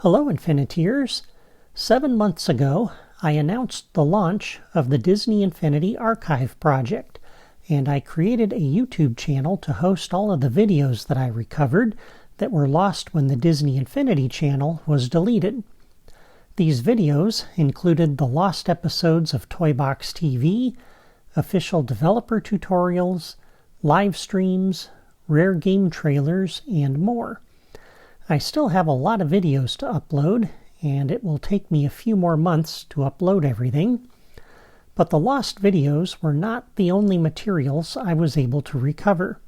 Hello, Infiniteers! 7 months ago, I announced the launch of the Disney Infinity Archive project, and I created a YouTube channel to host all of the videos that I recovered that were lost when the Disney Infinity channel was deleted. These videos included the lost episodes of Toy Box TV, official developer tutorials, live streams, rare game trailers, and more. I still have a lot of videos to upload, and it will take me a few more months to upload everything. But the lost videos were not the only materials I was able to recover.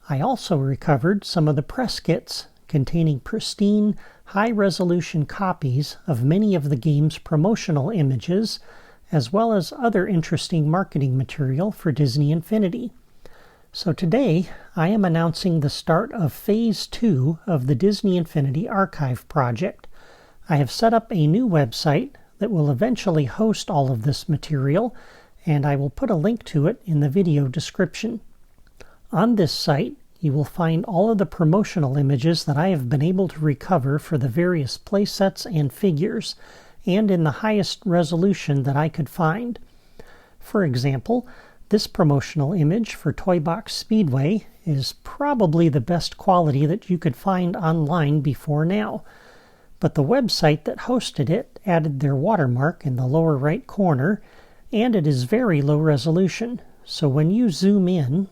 I also recovered some of the press kits containing pristine, high-resolution copies of many of the game's promotional images, as well as other interesting marketing material for Disney Infinity. So today, I am announcing the start of Phase 2 of the Disney Infinity Archive project. I have set up a new website that will eventually host all of this material, and I will put a link to it in the video description. On this site, you will find all of the promotional images that I have been able to recover for the various playsets and figures, and in the highest resolution that I could find. For example, this promotional image for Toy Box Speedway is probably the best quality that you could find online before now. But the website that hosted it added their watermark in the lower right corner, and it is very low resolution. So when you zoom in,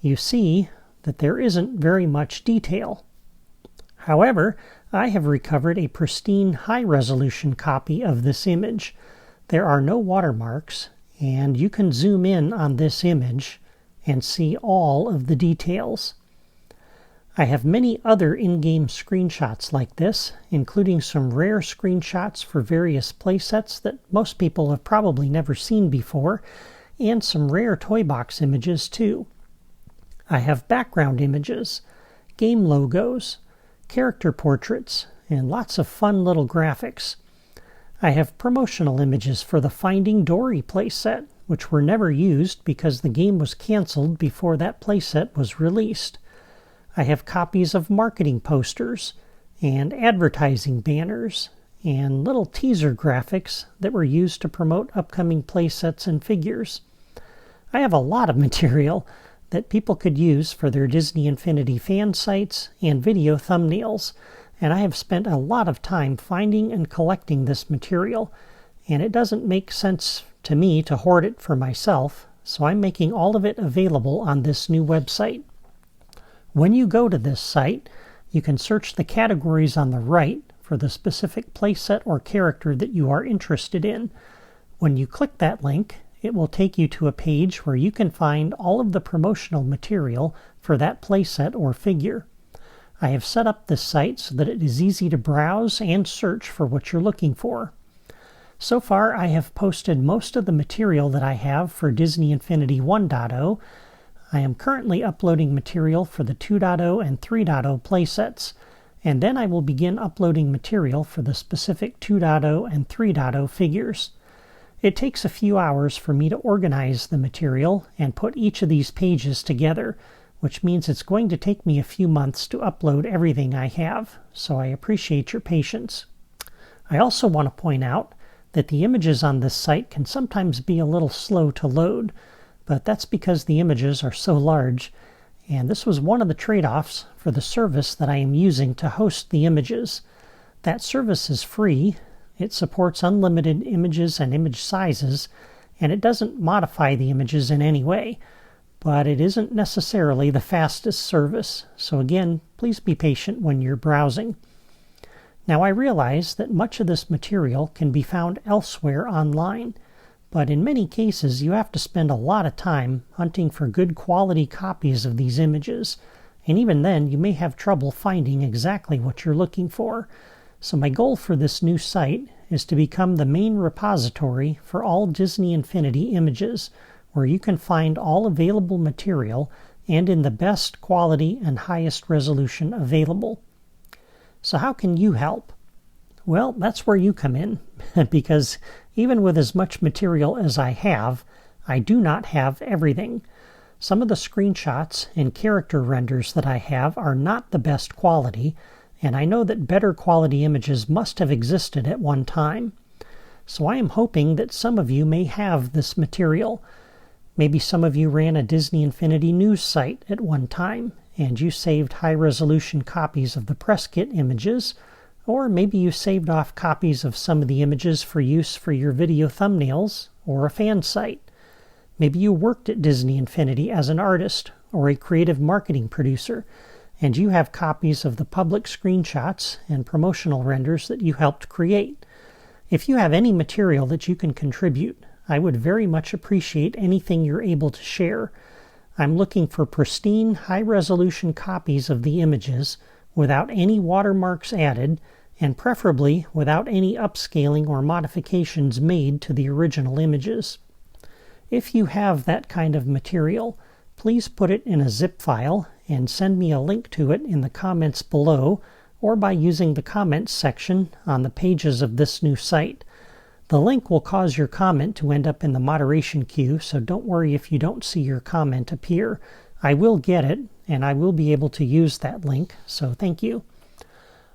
you see that there isn't very much detail. However, I have recovered a pristine high-resolution copy of this image. There are no watermarks, and you can zoom in on this image and see all of the details. I have many other in-game screenshots like this, including some rare screenshots for various playsets that most people have probably never seen before, and some rare Toy Box images too. I have background images, game logos, character portraits, and lots of fun little graphics. I have promotional images for the Finding Dory playset, which were never used because the game was canceled before that playset was released. I have copies of marketing posters and advertising banners and little teaser graphics that were used to promote upcoming playsets and figures. I have a lot of material that people could use for their Disney Infinity fan sites and video thumbnails, and I have spent a lot of time finding and collecting this material, and it doesn't make sense to me to hoard it for myself, so I'm making all of it available on this new website. When you go to this site, you can search the categories on the right for the specific playset or character that you are interested in. When you click that link, it will take you to a page where you can find all of the promotional material for that playset or figure. I have set up this site so that it is easy to browse and search for what you're looking for. So far, I have posted most of the material that I have for Disney Infinity 1.0. I am currently uploading material for the 2.0 and 3.0 playsets, and then I will begin uploading material for the specific 2.0 and 3.0 figures. It takes a few hours for me to organize the material and put each of these pages together, which means it's going to take me a few months to upload everything I have, so I appreciate your patience. I also want to point out that the images on this site can sometimes be a little slow to load, but that's because the images are so large, and this was one of the trade-offs for the service that I am using to host the images. That service is free, it supports unlimited images and image sizes, and it doesn't modify the images in any way. But it isn't necessarily the fastest service, so again, please be patient when you're browsing. Now I realize that much of this material can be found elsewhere online, but in many cases you have to spend a lot of time hunting for good quality copies of these images, and even then you may have trouble finding exactly what you're looking for. So my goal for this new site is to become the main repository for all Disney Infinity images, where you can find all available material and in the best quality and highest resolution available. So how can you help? Well, that's where you come in, because even with as much material as I have, I do not have everything. Some of the screenshots and character renders that I have are not the best quality, and I know that better quality images must have existed at one time. So I am hoping that some of you may have this material. Maybe some of you ran a Disney Infinity news site at one time, and you saved high-resolution copies of the press kit images, or maybe you saved off copies of some of the images for use for your video thumbnails or a fan site. Maybe you worked at Disney Infinity as an artist or a creative marketing producer, and you have copies of the public screenshots and promotional renders that you helped create. If you have any material that you can contribute, I would very much appreciate anything you're able to share. I'm looking for pristine, high-resolution copies of the images without any watermarks added, and preferably without any upscaling or modifications made to the original images. If you have that kind of material, please put it in a zip file and send me a link to it in the comments below or by using the comments section on the pages of this new site. The link will cause your comment to end up in the moderation queue, so don't worry if you don't see your comment appear. I will get it, and I will be able to use that link, so thank you.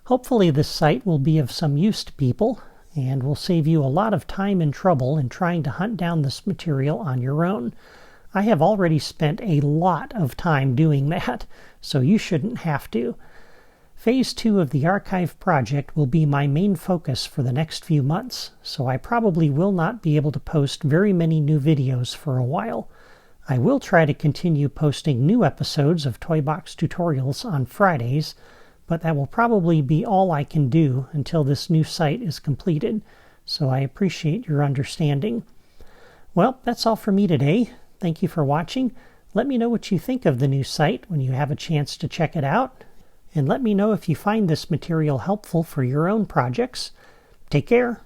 Hopefully this site will be of some use to people, and will save you a lot of time and trouble in trying to hunt down this material on your own. I have already spent a lot of time doing that, so you shouldn't have to. Phase 2 of the archive project will be my main focus for the next few months, so I probably will not be able to post very many new videos for a while. I will try to continue posting new episodes of Toy Box Tutorials on Fridays, but that will probably be all I can do until this new site is completed, so I appreciate your understanding. Well, that's all for me today. Thank you for watching. Let me know what you think of the new site when you have a chance to check it out, and let me know if you find this material helpful for your own projects. Take care.